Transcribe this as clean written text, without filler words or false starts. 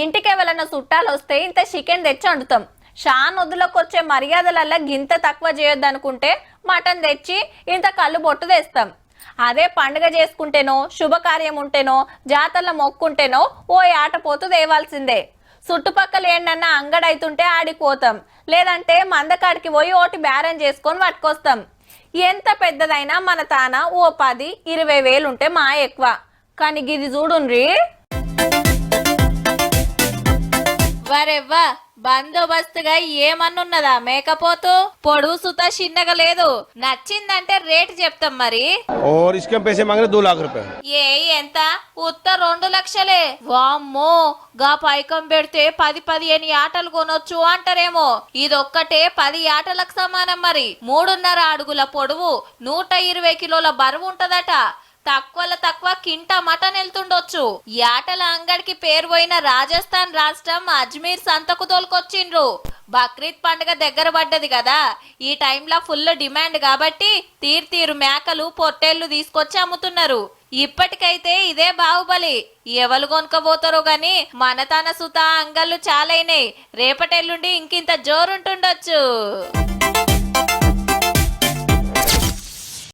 ఇంటికి ఎవరైనా చుట్టాలు వస్తే ఇంత చికెన్ తెచ్చి వండుతాం. షాన్ వద్దులకు వచ్చే మర్యాదలల్లా గింత తక్కువ చేయొద్దు అనుకుంటే మటన్ తెచ్చి ఇంత కళ్ళు బొట్టు తెస్తాం. అదే పండుగ చేసుకుంటేనో శుభకార్యం ఉంటేనో జాతరల మొక్కుంటేనో ఓ ఆటపోతూ తేవాల్సిందే. చుట్టుపక్కల ఏంటన్నా అంగడైతుంటే ఆడిపోతాం, లేదంటే మందకాడికి పోయి ఓటి బేరం చేసుకొని పట్టుకొస్తాం. ఎంత పెద్దదైనా మన తాన ఓ 10-20 వేలు ఉంటే మా ఎక్కువ. కానీ గిది చూడుండ్రి, వరెవ్వా బందోబస్తుగా ఏమన్నున్నదా మేకపోతు? పొడుగు సుత చిన్నగా లేదు. నచ్చిందంటే రేటు చెప్తాం మరి. और इसके पैसे मांग रहे 2 लाख रुपए. ఏ ఎంత? ఉత్త 2 లక్షలే. వామ్మో, గా పైకం పెడితే 10-15 ఆటలు కొనొచ్చు అంటారేమో. ఇదొక్కటే 10 ఆటలకు సమానం. మరి 3.5 అడుగుల పొడవు, 120 కిలోల బరువు ఉంటదట. తక్కువలో తక్కువ కింటా మటన్ వెళ్తుండొచ్చు. యాటల అంగడికి పేరు పోయిన రాజస్థాన్ రాష్ట్రం అజ్మీర్ సంతకు తోలుకొచ్చిండ్రు. బక్రీద్ పండుగ దగ్గర పడ్డది కదా, ఈ టైంలో ఫుల్ డిమాండ్ కాబట్టి తీరు మేకలు పొట్టేళ్లు తీసుకొచ్చి అమ్ముతున్నారు. ఇప్పటికైతే ఇదే బాహుబలి. ఎవరు కొనుక్కపోతారో గాని మన తన సుత అంగళ్ళు చాలైనాయి. రేపటెల్లుండి ఇంకింత జోరుంటుండొచ్చు.